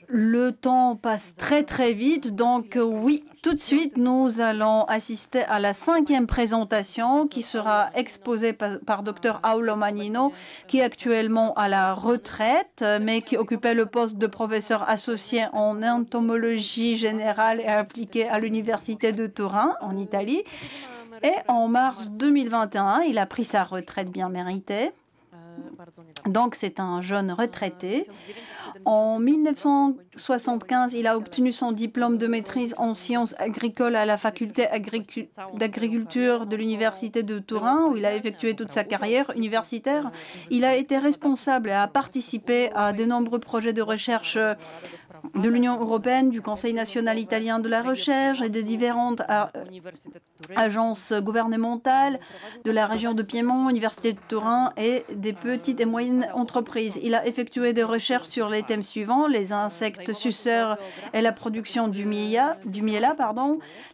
Le temps passe très très vite, donc oui, tout de suite, nous allons assister à la 5e présentation qui sera exposée par Dr Aulo Magnino, qui est actuellement à la retraite, mais qui occupait le poste de professeur associé en entomologie générale et appliquée à l'Université de Turin, en Italie. Et en mars 2021, il a pris sa retraite bien méritée. Donc, c'est un jeune retraité. En 1975, il a obtenu son diplôme de maîtrise en sciences agricoles à la faculté d'agriculture de l'Université de Turin, où il a effectué toute sa carrière universitaire. Il a été responsable et a participé à de nombreux projets de recherche de l'Union européenne, du Conseil national italien de la recherche et de différentes agences gouvernementales de la région de Piémont, Université de Turin et des petites et moyennes entreprises. Il a effectué des recherches sur les thèmes suivants: les insectes suceurs et la production du miela,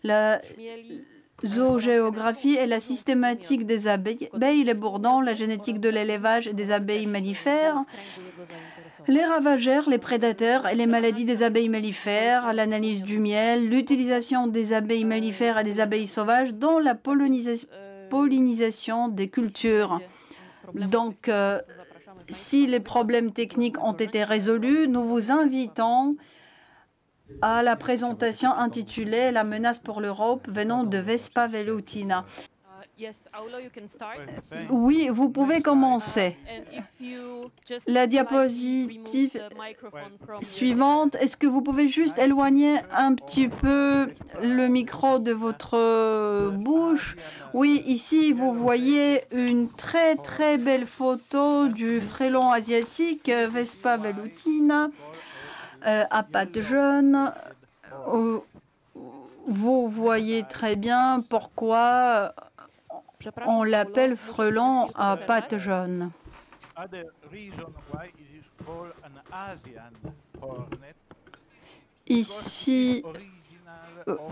la zoogéographie et la systématique des abeilles, les bourdons, la génétique de l'élevage et des abeilles mellifères, les ravageurs, les prédateurs et les maladies des abeilles mellifères, l'analyse du miel, l'utilisation des abeilles mellifères et des abeilles sauvages dans la pollinisation des cultures. Donc, si les problèmes techniques ont été résolus, nous vous invitons à la présentation intitulée « La menace pour l'Europe venant de Vespa velutina ». Oui, vous pouvez commencer. La diapositive suivante, est-ce que vous pouvez juste éloigner un petit peu le micro de votre bouche? Oui, ici, vous voyez une très très belle photo du frelon asiatique Vespa velutina à pattes jaunes. Vous voyez très bien pourquoi on l'appelle frelon à pattes jaunes. Ici,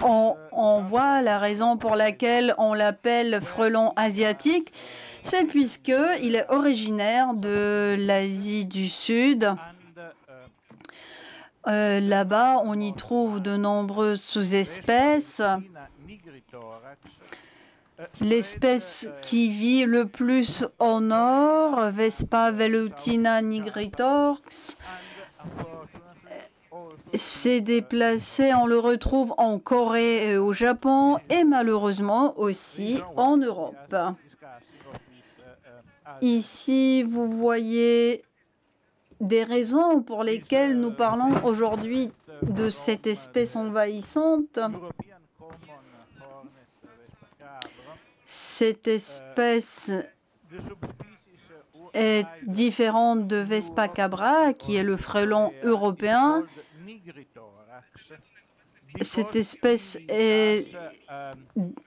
on voit la raison pour laquelle on l'appelle frelon asiatique. C'est puisqu'il est originaire de l'Asie du Sud. Là-bas, on y trouve de nombreuses sous-espèces. L'espèce qui vit le plus au nord, Vespa velutina nigritorx, s'est déplacé, on le retrouve en Corée et au Japon et malheureusement aussi en Europe. Ici, vous voyez des raisons pour lesquelles nous parlons aujourd'hui de cette espèce envahissante. Cette espèce est différente de Vespa cabra, qui est le frelon européen. Cette espèce est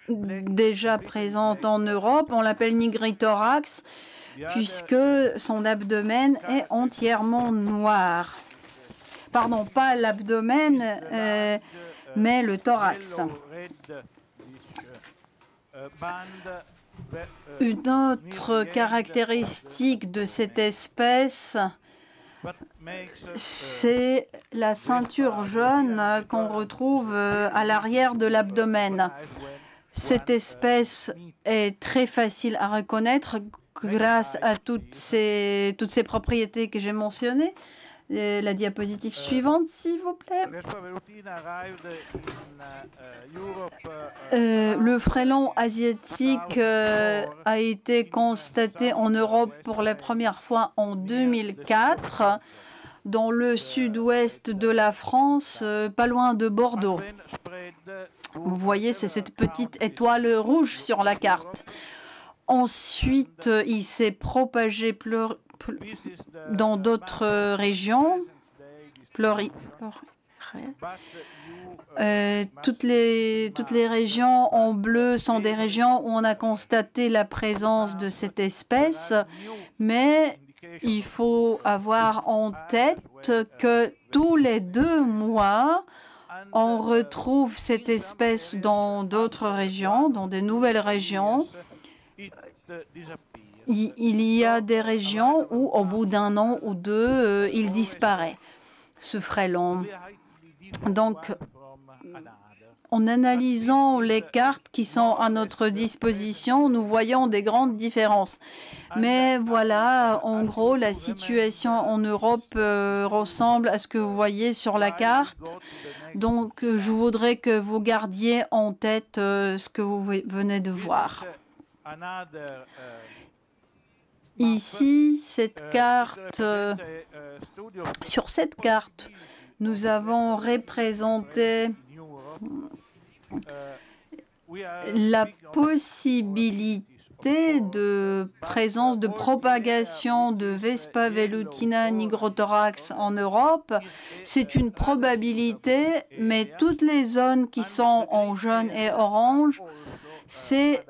déjà présente en Europe. On l'appelle nigrithorax, puisque son abdomen est entièrement noir. Pardon, pas l'abdomen, mais le thorax. Une autre caractéristique de cette espèce, c'est la ceinture jaune qu'on retrouve à l'arrière de l'abdomen. Cette espèce est très facile à reconnaître grâce à toutes ces propriétés que j'ai mentionnées. La diapositive suivante, s'il vous plaît. Le frelon asiatique a été constaté en Europe pour la première fois en 2004 dans le sud-ouest de la France, pas loin de Bordeaux. Vous voyez, c'est cette petite étoile rouge sur la carte. Ensuite, il s'est propagé dans d'autres régions. Toutes les régions en bleu sont des régions où on a constaté la présence de cette espèce, mais il faut avoir en tête que tous les 2 mois, on retrouve cette espèce dans d'autres régions, dans de nouvelles régions. Il y a des régions où, au bout d'1 an ou 2, il disparaît. ce frelon. Donc, en analysant les cartes qui sont à notre disposition, nous voyons des grandes différences. Mais voilà, en gros, la situation en Europe ressemble à ce que vous voyez sur la carte. Donc, je voudrais que vous gardiez en tête ce que vous venez de voir. Ici, cette carte, sur cette carte, nous avons représenté la possibilité de présence, de propagation de Vespa velutina nigrothorax en Europe. C'est une probabilité, mais toutes les zones qui sont en jaune et orange, c'est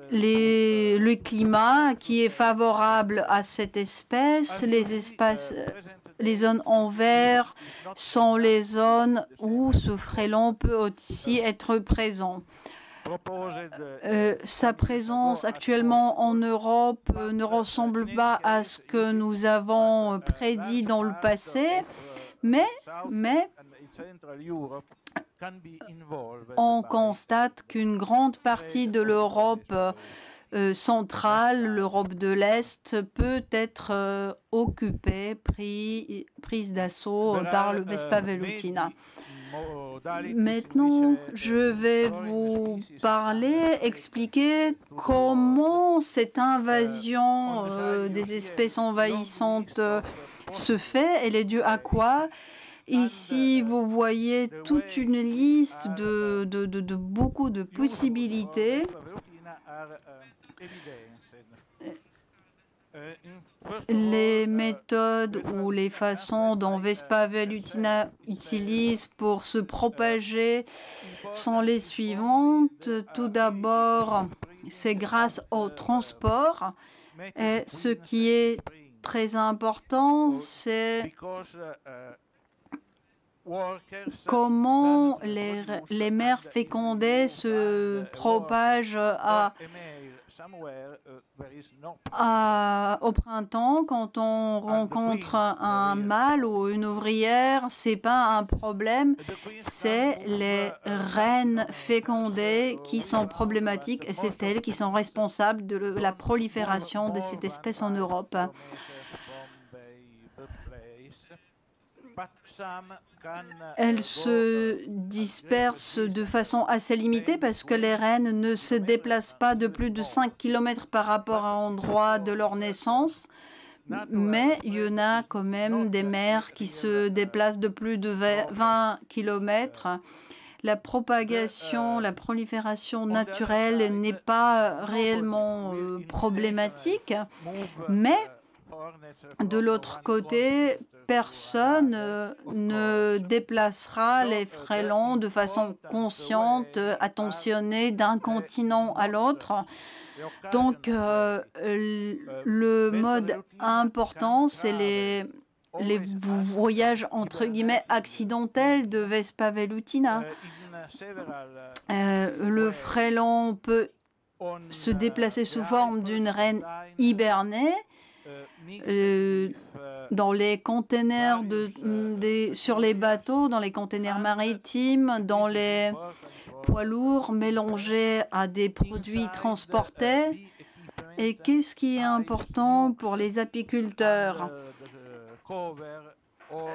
le climat qui est favorable à cette espèce. Les zones en vert sont les zones où ce frelon peut aussi être présent. Sa présence actuellement en Europe ne ressemble pas à ce que nous avons prédit dans le passé, mais on constate qu'une grande partie de l'Europe centrale, l'Europe de l'Est, peut être occupée, prise d'assaut par le Vespa velutina. Maintenant, je vais vous expliquer comment cette invasion des espèces envahissantes se fait. Elle est due à quoi? Ici, vous voyez toute une liste de beaucoup de possibilités. Les méthodes ou les façons dont Vespa velutina utilise pour se propager sont les suivantes. Tout d'abord, c'est grâce au transport. Et ce qui est très important, c'est comment les mères fécondées se propagent au printemps. Quand on rencontre un mâle ou une ouvrière, c'est pas un problème, c'est les reines fécondées qui sont problématiques et c'est elles qui sont responsables de la prolifération de cette espèce en Europe. Elles se dispersent de façon assez limitée parce que les reines ne se déplacent pas de plus de 5 km par rapport à l'endroit de leur naissance. Mais il y en a quand même des mères qui se déplacent de plus de 20 km. La propagation, la prolifération naturelle n'est pas réellement problématique, mais de l'autre côté, personne ne déplacera les frelons de façon consciente, attentionnée d'un continent à l'autre. Donc, le mode important, c'est les voyages entre guillemets accidentels de Vespa velutina. Le frelon peut se déplacer sous forme d'une reine hibernée. Dans les containers sur les bateaux, dans les containers maritimes, dans les poids lourds mélangés à des produits transportés. Et qu'est-ce qui est important pour les apiculteurs?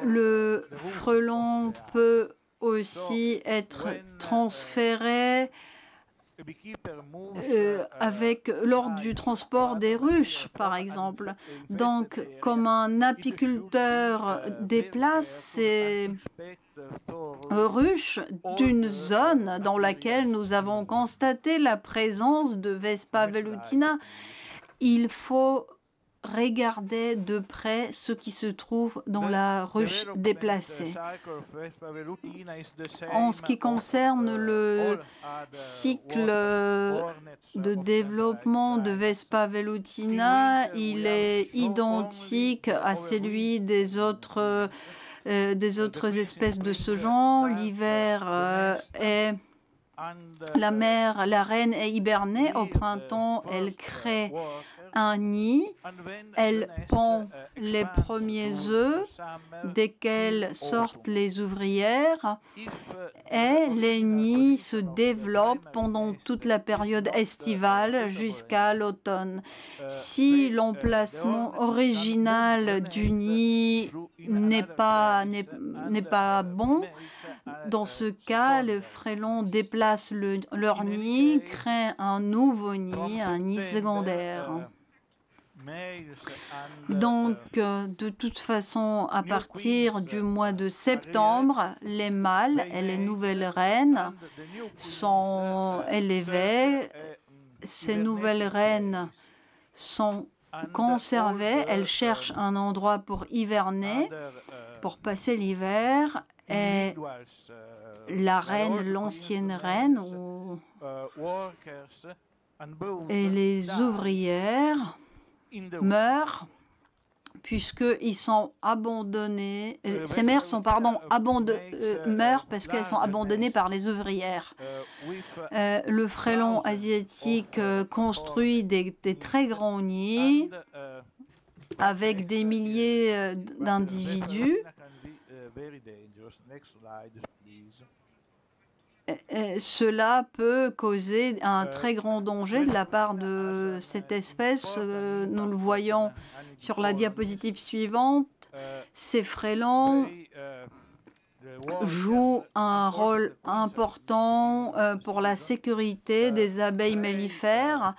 Le frelon peut aussi être transféré lors du transport des ruches, par exemple. Donc, comme un apiculteur déplace ses ruches d'une zone dans laquelle nous avons constaté la présence de Vespa velutina, il faut regarder de près ce qui se trouve dans la ruche déplacée. En ce qui concerne le cycle de développement de Vespa velutina, il est identique à celui des autres espèces de ce genre. L'hiver la reine est hibernée. Au printemps, elle crée un nid, elle pond les premiers œufs desquels sortent les ouvrières et les nids se développent pendant toute la période estivale jusqu'à l'automne. Si l'emplacement original du nid n'est pas bon, dans ce cas, les frelons déplacent leur nid, créent un nouveau nid, un nid secondaire. Donc, de toute façon, à partir du mois de septembre, les mâles et les nouvelles reines sont élevées. Ces nouvelles reines sont conservées, elles cherchent un endroit pour hiverner, pour passer l'hiver, et la reine, l'ancienne reine, et les ouvrières meurent puisqu'ils sont abandonnés. Ces mères sont, meurent parce qu'elles sont abandonnées par les ouvrières. Le frelon asiatique construit des très grands nids avec des milliers d'individus. Cela peut causer un très grand danger de la part de cette espèce. Nous le voyons sur la diapositive suivante. Ces frelons jouent un rôle important pour la sécurité des abeilles mellifères,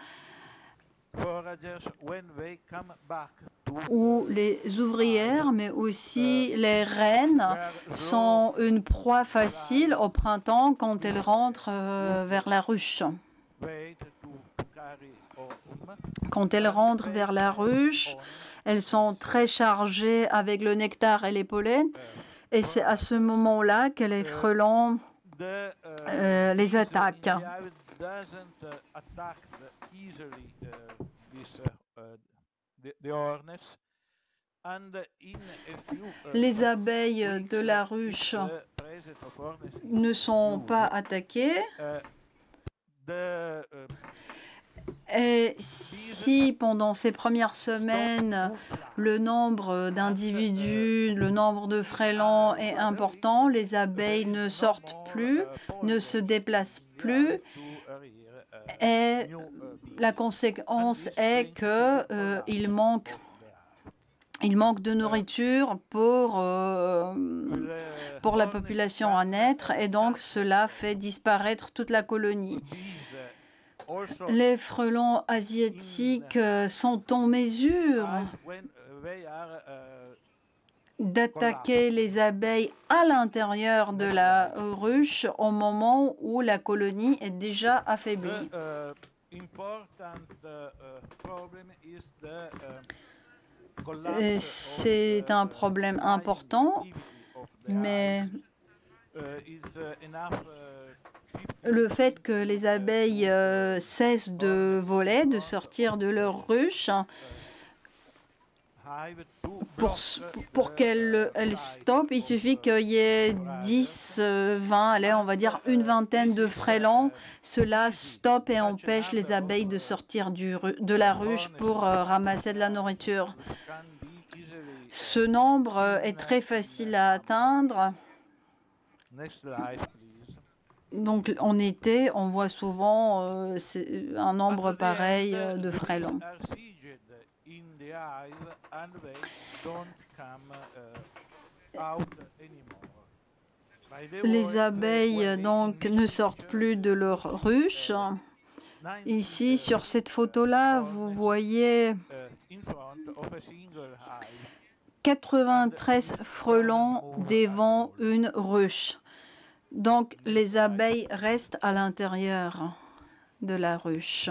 où les ouvrières, mais aussi les reines, sont une proie facile au printemps quand elles rentrent vers la ruche. Quand elles rentrent vers la ruche, elles sont très chargées avec le nectar et les pollens, et c'est à ce moment-là que les frelons les attaquent. Les abeilles de la ruche ne sont pas attaquées. Et si pendant ces premières semaines, le nombre d'individus, le nombre de frelons est important, les abeilles ne sortent plus, ne se déplacent plus, et la conséquence est qu'il manque de nourriture pour la population à naître, et donc cela fait disparaître toute la colonie. Les frelons asiatiques sont en mesure d'attaquer les abeilles à l'intérieur de la ruche au moment où la colonie est déjà affaiblie. C'est un problème important, mais le fait que les abeilles cessent de voler, de sortir de leur ruche, pour qu'elles stoppent, il suffit qu'il y ait 10, 20, allez, on va dire une vingtaine de frelons. Cela stoppe et empêche les abeilles de sortir de la ruche pour ramasser de la nourriture. Ce nombre est très facile à atteindre. Donc en été, on voit souvent un nombre pareil de frelons. Les abeilles donc ne sortent plus de leur ruche. Ici, sur cette photo-là, vous voyez 93 frelons devant une ruche. Donc les abeilles restent à l'intérieur de la ruche.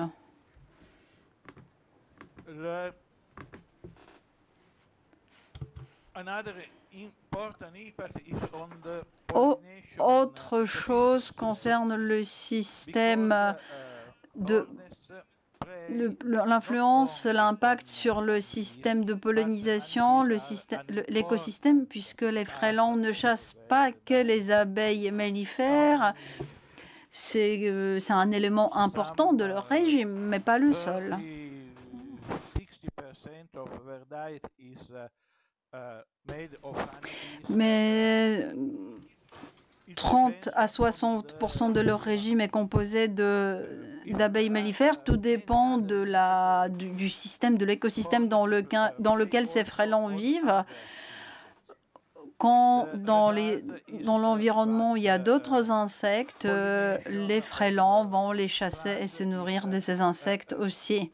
Autre chose concerne le système de l'influence, l'impact sur le système de pollinisation, l'écosystème, puisque les frelons ne chassent pas que les abeilles mellifères. C'est un élément important de leur régime, mais pas le seul. Mais 30 à 60% de leur régime est composé d'abeilles mellifères. Tout dépend du système, de l'écosystème dans lequel ces frelons vivent. Quand dans l'environnement il y a d'autres insectes, les frelons vont les chasser et se nourrir de ces insectes aussi.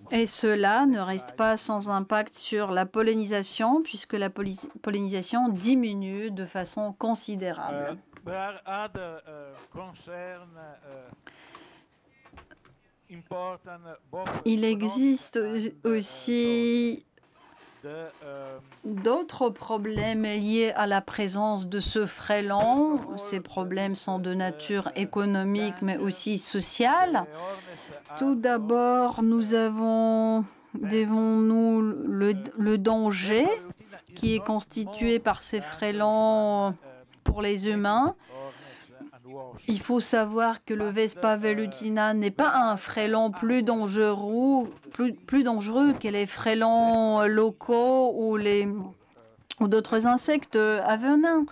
Et cela ne reste pas sans impact sur la pollinisation, puisque la pollinisation diminue de façon considérable. Il existe aussi d'autres problèmes liés à la présence de ce frelon. Ces problèmes sont de nature économique, mais aussi sociale. Tout d'abord, nous avons devant nous le danger qui est constitué par ces frelons pour les humains. Il faut savoir que le Vespa velutina n'est pas un frelon plus dangereux que les frelons locaux ou d'autres insectes à venin.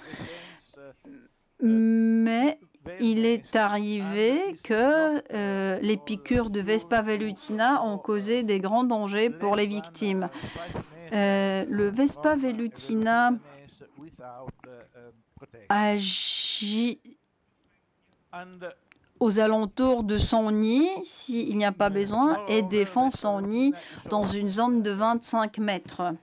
Mais il est arrivé que les piqûres de Vespa velutina ont causé des grands dangers pour les victimes. Le Vespa velutina agit aux alentours de son nid, s'il n'y a pas besoin, et défend son nid dans une zone de 25 mètres.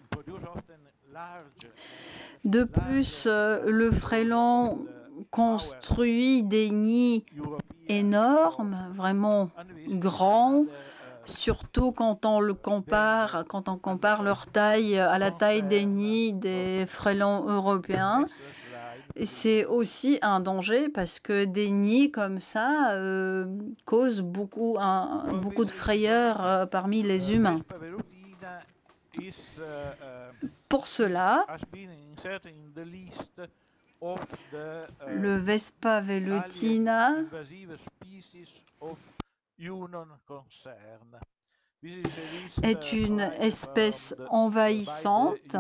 De plus, le frelon construit des nids énormes, vraiment grands, surtout quand on compare leur taille à la taille des nids des frelons européens. C'est aussi un danger parce que des nids comme ça causent beaucoup de frayeur parmi les humains. Pour cela, le Vespa velutina est une espèce envahissante.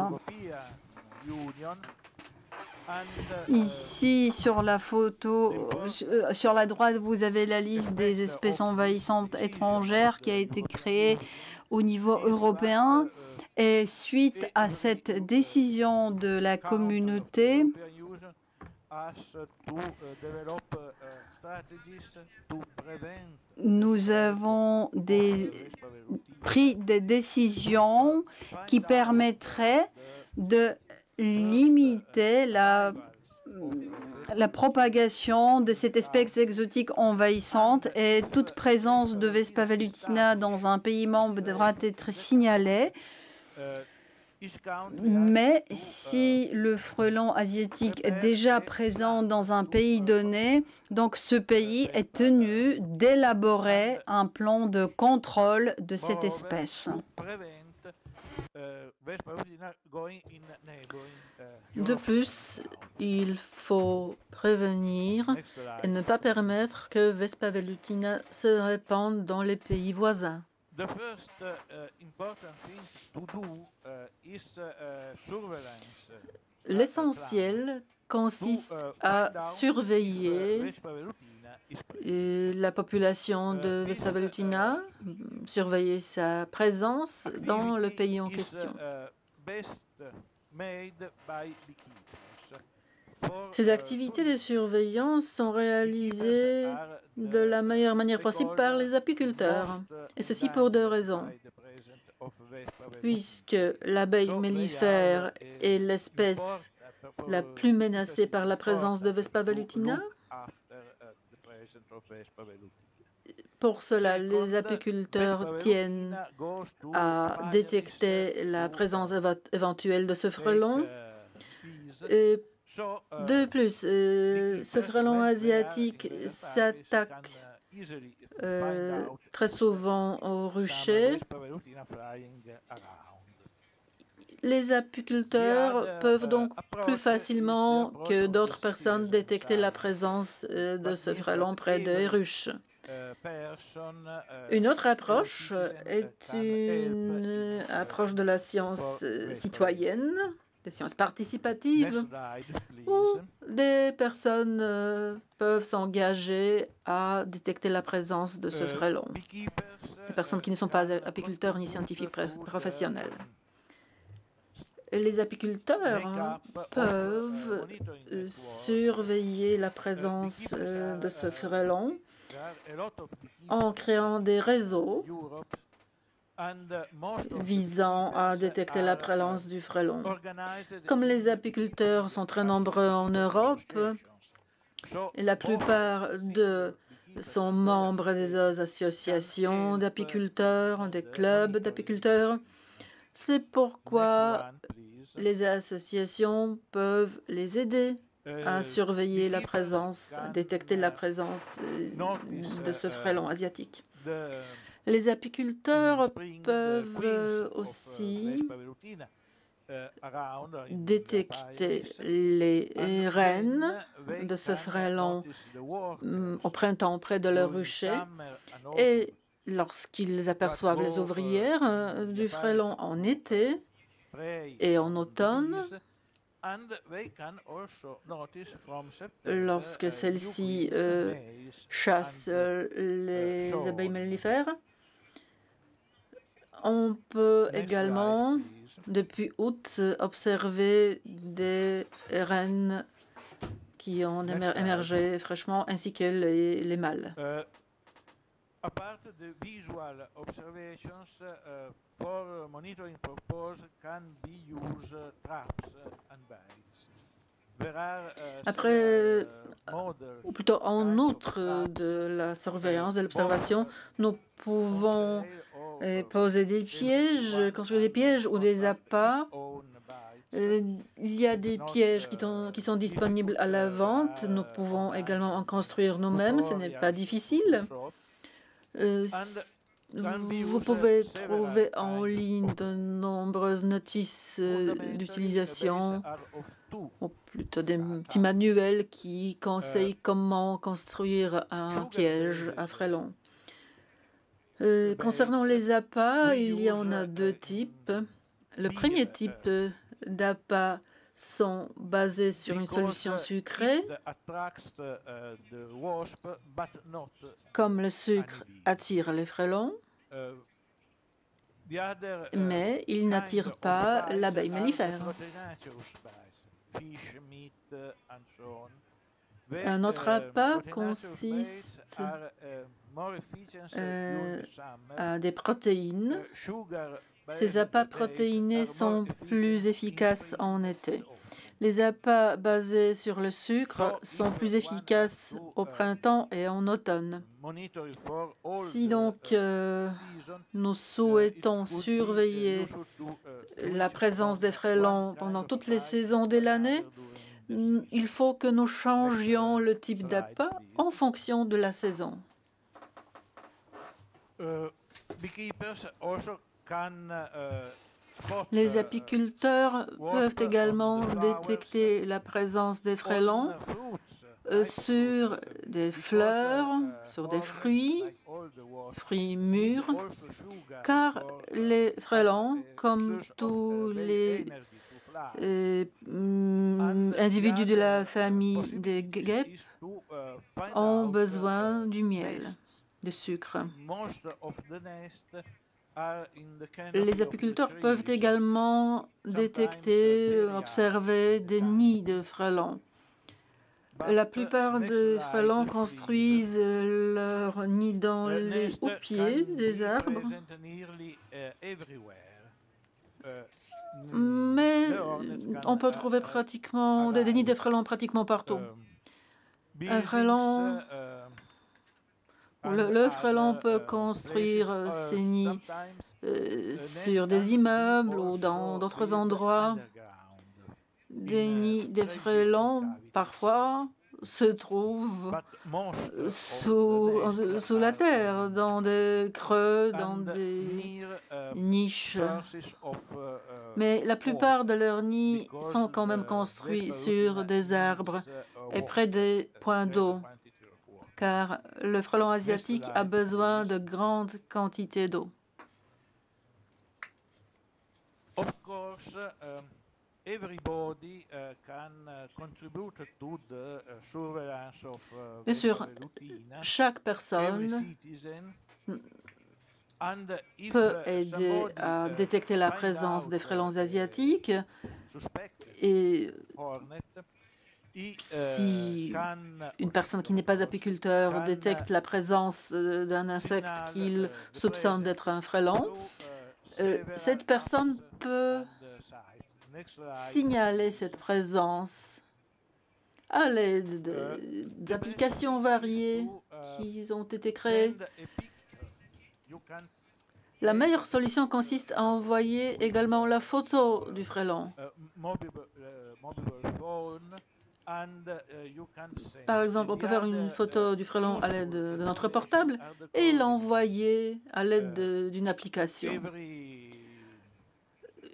Ici, sur la photo, sur la droite, vous avez la liste des espèces envahissantes étrangères qui a été créée au niveau européen. Et suite à cette décision de la communauté, nous avons pris des décisions qui permettraient de limiter la propagation de cette espèce exotique envahissante, et toute présence de Vespa velutina dans un pays membre devra être signalée. Mais si le frelon asiatique est déjà présent dans un pays donné, donc ce pays est tenu d'élaborer un plan de contrôle de cette espèce. De plus, il faut prévenir et ne pas permettre que Vespa velutina se répande dans les pays voisins. L'essentiel consiste à surveiller la population de Vespa velutina, surveiller sa présence dans le pays en question. Ces activités de surveillance sont réalisées de la meilleure manière possible par les apiculteurs, et ceci pour deux raisons. Puisque l'abeille mellifère est l'espèce la plus menacée par la présence de Vespa velutina, pour cela, les apiculteurs tiennent à détecter la présence éventuelle de ce frelon. Et de plus, ce frelon asiatique s'attaque très souvent aux ruchers. Les apiculteurs peuvent donc plus facilement que d'autres personnes détecter la présence de ce frelon près des ruches. Une autre approche est une approche de la science citoyenne, des sciences participatives, où des personnes peuvent s'engager à détecter la présence de ce frelon. Des personnes qui ne sont pas apiculteurs ni scientifiques professionnels. Les apiculteurs peuvent surveiller la présence de ce frelon en créant des réseaux visant à détecter la présence du frelon. Comme les apiculteurs sont très nombreux en Europe, et la plupart d'eux sont membres des associations d'apiculteurs, des clubs d'apiculteurs, c'est pourquoi les associations peuvent les aider à surveiller la présence, à détecter la présence de ce frelon asiatique. Les apiculteurs peuvent aussi détecter les reines de ce frelon au printemps près de leur rucher et lorsqu'ils aperçoivent les ouvrières du frelon en été et en automne, lorsque celles-ci chassent les abeilles mellifères, on peut également, depuis août, observer des reines qui ont émergé fraîchement, ainsi que les mâles. Apart the visual observations for monitoring purpose can be used traps and baits. Après, ou plutôt en outre de la surveillance, de l'observation, nous pouvons poser des pièges, construire des pièges ou des appâts. Il y a des pièges qui sont disponibles à la vente. Nous pouvons également en construire nous-mêmes. Ce n'est pas difficile. Vous pouvez trouver en ligne de nombreuses notices d'utilisation, ou plutôt des petits manuels qui conseillent comment construire un piège à frelons. Concernant les appâts, il y en a deux types. Le premier type d'appât sont basés sur une solution sucrée. Comme le sucre attire les frelons, mais il n'attire pas l'abeille mellifère. Un autre appât consiste à des protéines. Ces appâts protéinés sont plus efficaces en été. Les appâts basés sur le sucre sont plus efficaces au printemps et en automne. Si donc nous souhaitons surveiller la présence des frelons pendant toutes les saisons de l'année, il faut que nous changions le type d'appât en fonction de la saison. Les apiculteurs peuvent également détecter la présence des frelons sur des fleurs, sur des fruits mûrs, car les frelons, comme tous les individus de la famille des guêpes, ont besoin du miel, de sucre. Les apiculteurs peuvent également détecter, observer des nids de frelons. La plupart des frelons construisent leurs nids dans les hauts-pieds des arbres, mais on peut trouver pratiquement des nids de frelons pratiquement partout. Un frelon... Le frelon peut construire ses nids sur des immeubles ou dans d'autres endroits. Des nids de frelons, parfois, se trouvent sous la terre, dans des creux, dans des niches. Mais la plupart de leurs nids sont quand même construits sur des arbres et près des points d'eau. car le frelon asiatique a besoin de grandes quantités d'eau. Of course, everybody can contribute to the surveillance of Bien sûr, Vespa velutina. chaque Every personne citizen. And if peut aider somebody, à détecter la find présence out, des frelons asiatiques suspected et hornet, he si can une personne qui n'est pas apiculteur can détecte la présence d'un insecte signal qu'il the soupçonne presence d'être un frelon, through, cette several personne apps peut and sites. Next slide. signaler cette présence à l'aide d'applications variées qui ont été créées. Send a picture. You can La meilleure solution consiste à envoyer également la photo du frelon. mobile phone and you can send. Par exemple, on peut faire une photo du frelon à l'aide de notre portable et l'envoyer à l'aide d'une application.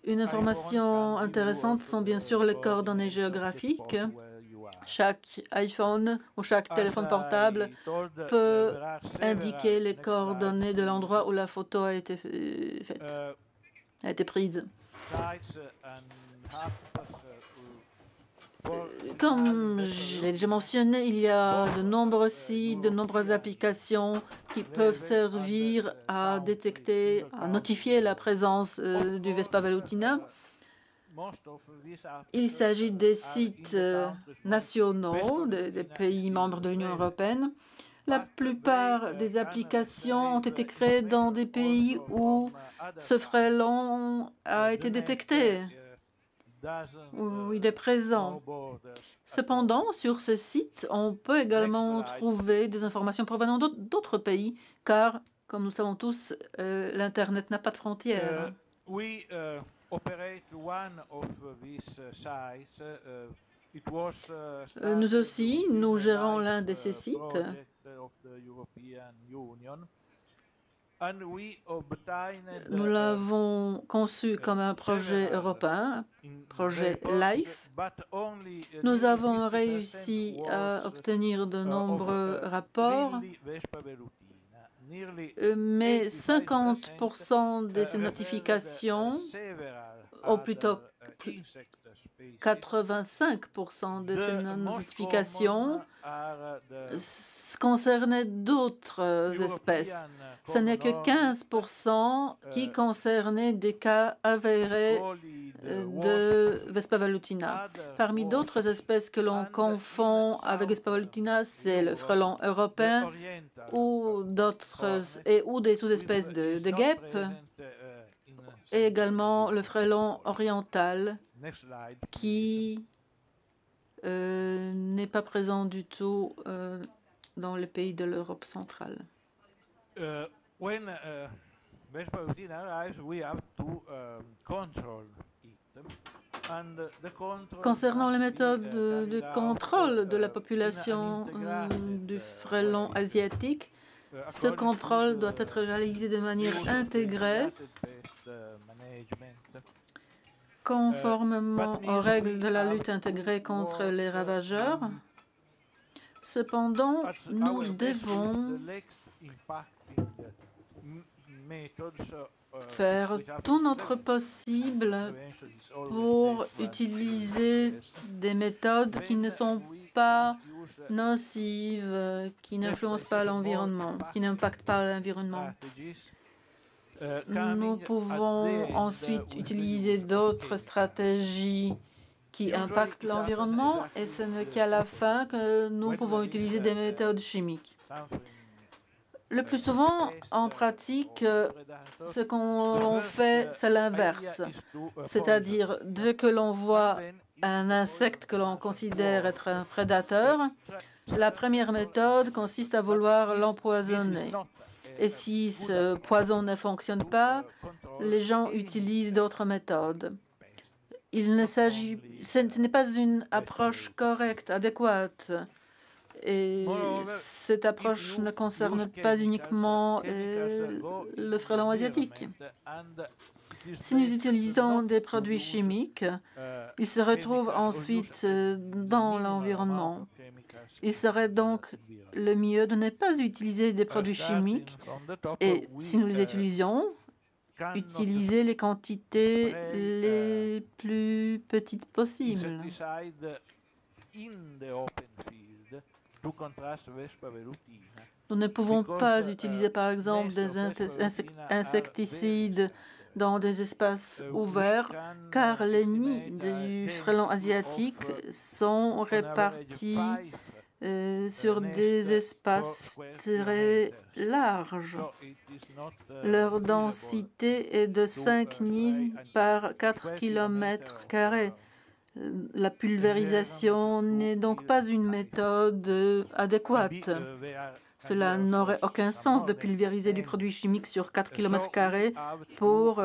Une information intéressante sont bien sûr les coordonnées géographiques. Chaque iPhone ou chaque téléphone portable peut indiquer les coordonnées de l'endroit où la photo a été faite, a été prise. Comme je l'ai déjà mentionné, il y a de nombreux sites, de nombreuses applications qui peuvent servir à détecter, à notifier la présence du Vespa velutina. Il s'agit des sites nationaux des pays membres de l'Union européenne. La plupart des applications ont été créées dans des pays où ce frelon a été détecté, où il est présent. Cependant, sur ces sites, on peut également trouver des informations provenant d'autres pays, car, comme nous savons tous, l'Internet n'a pas de frontières. Nous aussi, nous gérons l'un de ces sites. Nous l'avons conçu comme un projet européen, projet LIFE. Nous avons réussi à obtenir de nombreux rapports, mais 50% de ces notifications, ou plutôt 85% de ces notifications concernaient d'autres espèces. Ce n'est que 15% qui concernaient des cas avérés de Vespa velutina. Parmi d'autres espèces que l'on confond avec Vespa velutina, c'est le frelon européen ou des sous-espèces de guêpes, et également le frelon oriental qui n'est pas présent du tout dans les pays de l'Europe centrale. When Vespa velutina arrives, we have to control it. Concernant les méthodes de contrôle de la population du frelon asiatique, ce contrôle doit être réalisé de manière intégrée, conformément aux règles de la lutte intégrée contre les ravageurs. Cependant, nous devons faire tout notre possible pour utiliser des méthodes qui ne sont pas nocives, qui n'influencent pas l'environnement, qui n'impactent pas l'environnement. Nous pouvons ensuite utiliser d'autres stratégies qui impactent l'environnement et ce n'est qu'à la fin que nous pouvons utiliser des méthodes chimiques. Le plus souvent, en pratique, ce qu'on fait, c'est l'inverse. C'est-à-dire, dès que l'on voit un insecte que l'on considère être un prédateur, la première méthode consiste à vouloir l'empoisonner. Et si ce poison ne fonctionne pas, les gens utilisent d'autres méthodes. Ce n'est pas une approche correcte, adéquate. Et cette approche ne concerne pas uniquement le frelon asiatique. Si nous utilisons des produits chimiques, ils se retrouvent ensuite dans l'environnement. Il serait donc le mieux de ne pas utiliser des produits chimiques et, si nous les utilisons, utiliser les quantités les plus petites possibles. Nous ne pouvons pas utiliser, par exemple, des insecticides dans des espaces ouverts, car les nids du frelon asiatique sont répartis sur des espaces très larges. Leur densité est de 5 nids par 4 km². La pulvérisation n'est donc pas une méthode adéquate. Cela n'aurait aucun sens de pulvériser du produit chimique sur 4 km² pour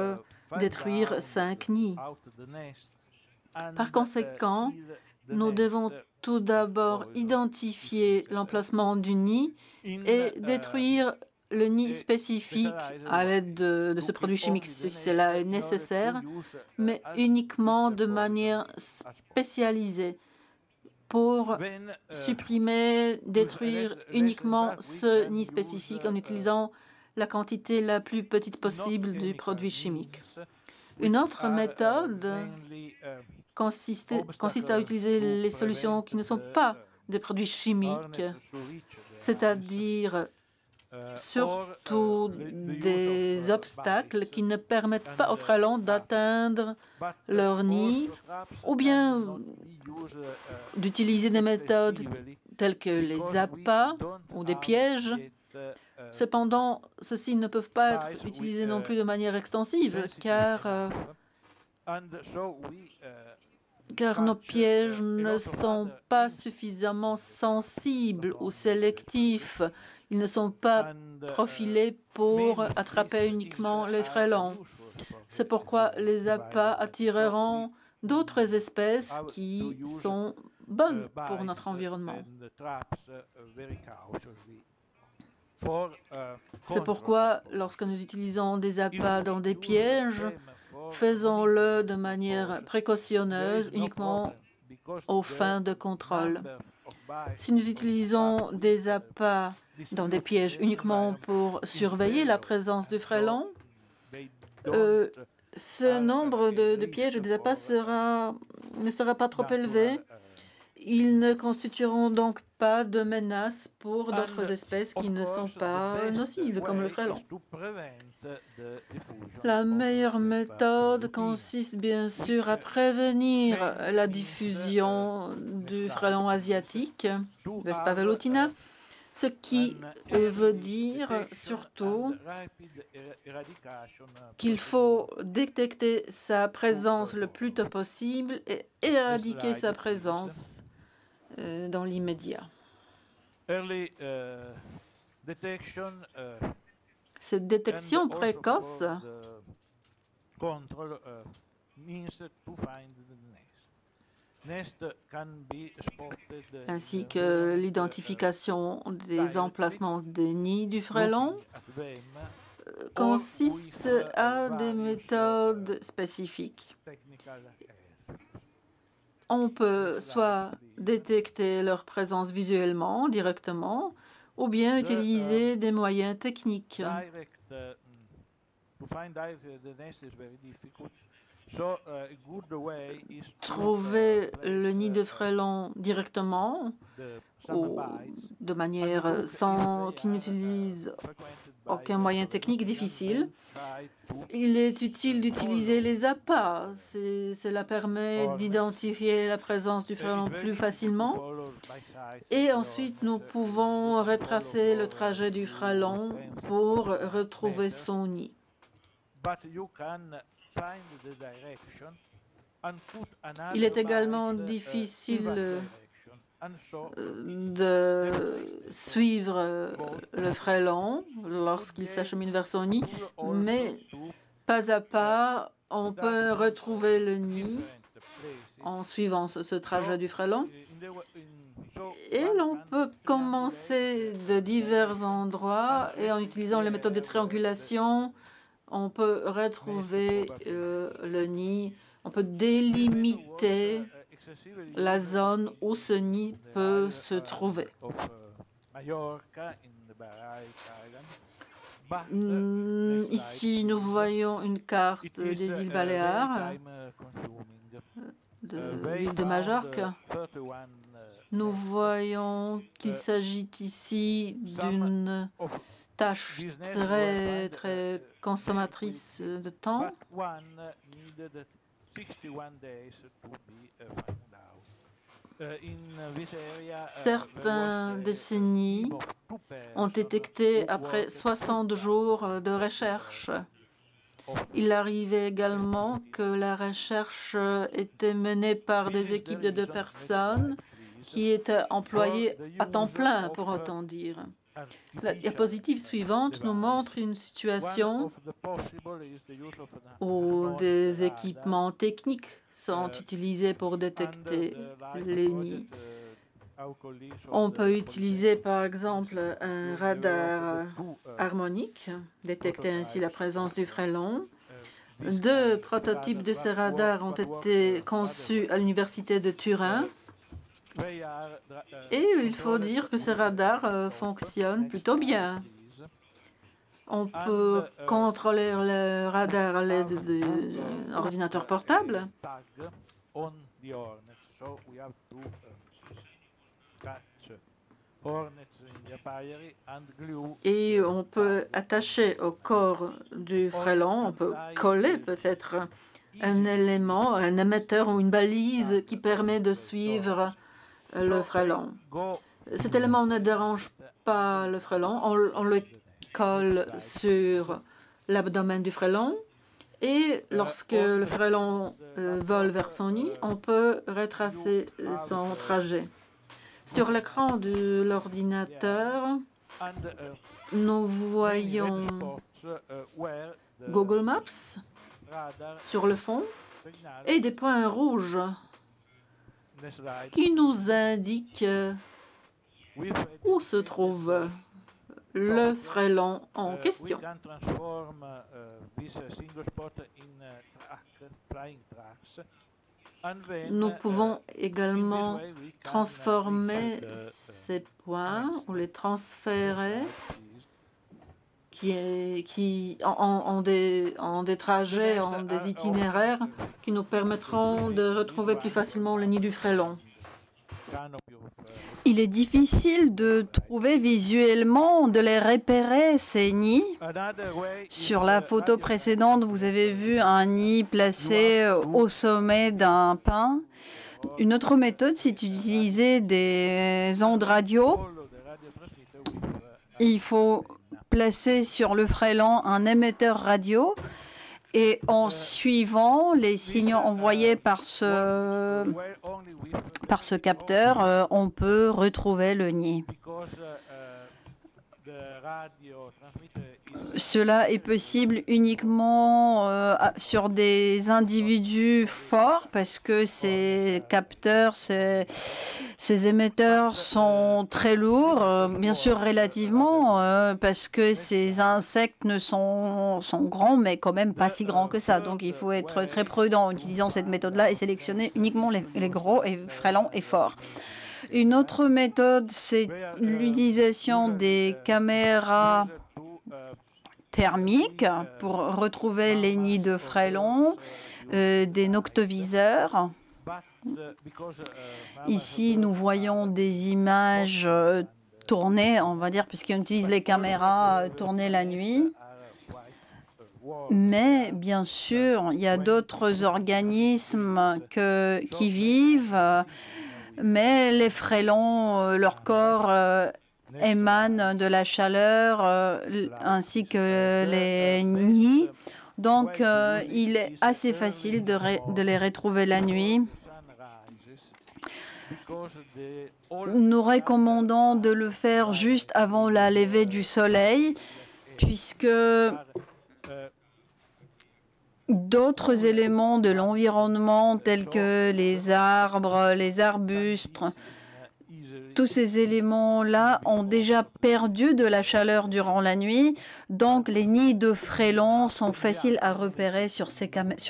détruire 5 nids. Par conséquent, nous devons tout d'abord identifier l'emplacement du nid et détruire le nid spécifique à l'aide de ce produit chimique si cela est nécessaire, mais uniquement de manière spécialisée pour supprimer, détruire uniquement ce nid spécifique en utilisant la quantité la plus petite possible du produit chimique. Une autre méthode consiste à utiliser les solutions qui ne sont pas des produits chimiques, c'est-à-dire surtout des obstacles qui ne permettent pas aux frelons d'atteindre leur nid, ou bien d'utiliser des méthodes telles que les appâts ou des pièges. Cependant, ceux-ci ne peuvent pas être utilisés non plus de manière extensive, car nos pièges ne sont pas suffisamment sensibles ou sélectifs. Ils ne sont pas profilés pour attraper uniquement les frelons. C'est pourquoi les appâts attireront d'autres espèces qui sont bonnes pour notre environnement. C'est pourquoi, lorsque nous utilisons des appâts dans des pièges, faisons-le de manière précautionneuse, uniquement aux fins de contrôle. Si nous utilisons des appâts dans des pièges uniquement pour surveiller la présence du frelon, ce nombre de pièges et des appâts ne sera pas trop élevé. Ils ne constitueront donc pas de menace pour d'autres espèces qui ne sont pas nocives, comme le frelon. La meilleure méthode consiste bien sûr à prévenir la diffusion du frelon asiatique, Vespa velutina, ce qui veut dire surtout qu'il faut détecter sa présence le plus tôt possible et éradiquer sa présence dans l'immédiat. Cette détection précoce ainsi que l'identification des emplacements des nids du frelon consiste à des méthodes spécifiques. On peut soit détecter leur présence visuellement, directement, ou bien utiliser des moyens techniques. Trouver le nid de frelon directement ou de manière qui n'utilise aucun moyen technique difficile. Il est utile d'utiliser les appâts. Cela permet d'identifier la présence du frelon plus facilement. Et ensuite, nous pouvons retracer le trajet du frelon pour retrouver son nid. Il est également difficile de suivre le frelon lorsqu'il s'achemine vers son nid, mais pas à pas, on peut retrouver le nid en suivant ce trajet du frelon. Et l'on peut commencer de divers endroits et en utilisant les méthodes de triangulation, on peut retrouver le nid, on peut délimiter la zone où ce nid peut se trouver. Ici, nous voyons une carte des îles Baléares, de l'île de Majorque. Nous voyons qu'il s'agit ici d'une tâche très consommatrice de temps. Certains décennies ont été détectés après 60 jours de recherche. Il arrivait également que la recherche était menée par des équipes de 2 personnes qui étaient employées à temps plein, pour autant dire. La diapositive suivante nous montre une situation où des équipements techniques sont utilisés pour détecter les nids. On peut utiliser par exemple un radar harmonique, détecter ainsi la présence du frelon. 2 prototypes de ces radars ont été conçus à l'université de Turin. Et il faut dire que ces radars fonctionnent plutôt bien. On peut contrôler le radar à l'aide d'un ordinateur portable. Et on peut attacher au corps du frelon, on peut coller peut-être un élément, un émetteur ou une balise qui permet de suivre le frelon. Cet élément ne dérange pas le frelon, on le colle sur l'abdomen du frelon et lorsque le frelon vole vers son nid, on peut retracer son trajet. Sur l'écran de l'ordinateur, nous voyons Google Maps sur le fond et des points rouges qui nous indiquent où se trouve le frelon en question. Nous pouvons également transformer ces points ou les transférer en des trajets, en des itinéraires qui nous permettront de retrouver plus facilement le nid du frelon. Il est difficile de trouver visuellement, de les repérer, ces nids. Sur la photo précédente, vous avez vu un nid placé au sommet d'un pin. Une autre méthode, c'est d'utiliser des ondes radio. Il faut placer sur le frelon un émetteur radio et en suivant les signaux envoyés par ce capteur, on peut retrouver le nid. Cela est possible uniquement sur des individus forts parce que ces capteurs, ces émetteurs sont très lourds, bien sûr relativement, parce que ces insectes sont grands, mais quand même pas si grands que ça. Donc il faut être très prudent en utilisant cette méthode-là et sélectionner uniquement les gros et frelons et forts. Une autre méthode, c'est l'utilisation des caméras thermiques pour retrouver les nids de frelons, des noctoviseurs. Ici, nous voyons des images tournées, on va dire, puisqu'on utilise les caméras tournées la nuit. Mais bien sûr, il y a d'autres organismes qui vivent. Mais les frelons, leur corps émane de la chaleur ainsi que les nids. Donc, il est assez facile de les retrouver la nuit. Nous recommandons de le faire juste avant la levée du soleil, puisque d'autres éléments de l'environnement tels que les arbres, les arbustes, tous ces éléments-là ont déjà perdu de la chaleur durant la nuit, donc les nids de frelons sont faciles à repérer sur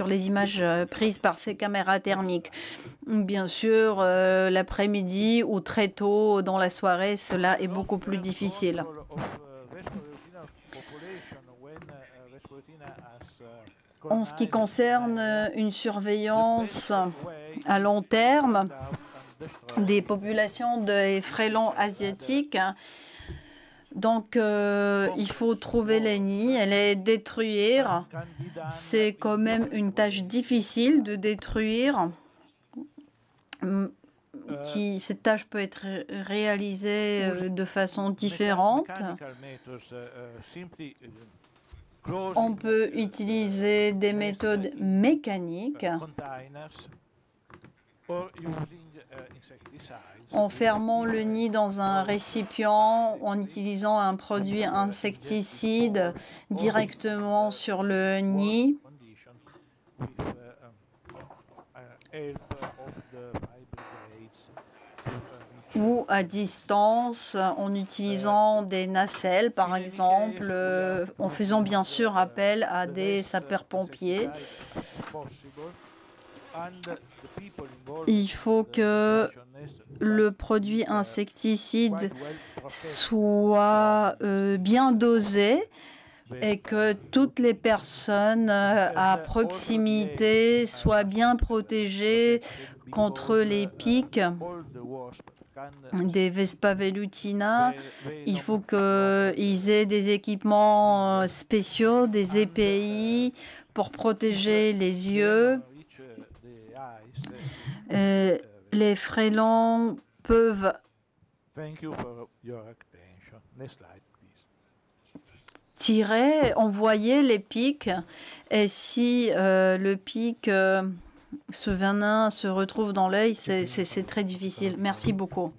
les images prises par ces caméras thermiques. Bien sûr, l'après-midi ou très tôt dans la soirée, cela est beaucoup plus difficile. En ce qui concerne une surveillance à long terme des populations de frelons asiatiques, donc il faut trouver les nids et les détruire. C'est quand même une tâche difficile de détruire. Cette tâche peut être réalisée de façon différente. On peut utiliser des méthodes mécaniques en fermant le nid dans un récipient, en utilisant un produit insecticide directement sur le nid, ou à distance en utilisant des nacelles, par exemple, en faisant bien sûr appel à des sapeurs-pompiers. Il faut que le produit insecticide soit bien dosé et que toutes les personnes à proximité soient bien protégées contre les pics des Vespa velutina. Il faut qu'ils aient des équipements spéciaux, des EPI pour protéger les yeux. Les frelons peuvent envoyer les pics, et si le pic, ce venin se retrouve dans l'œil, c'est très difficile. Merci beaucoup.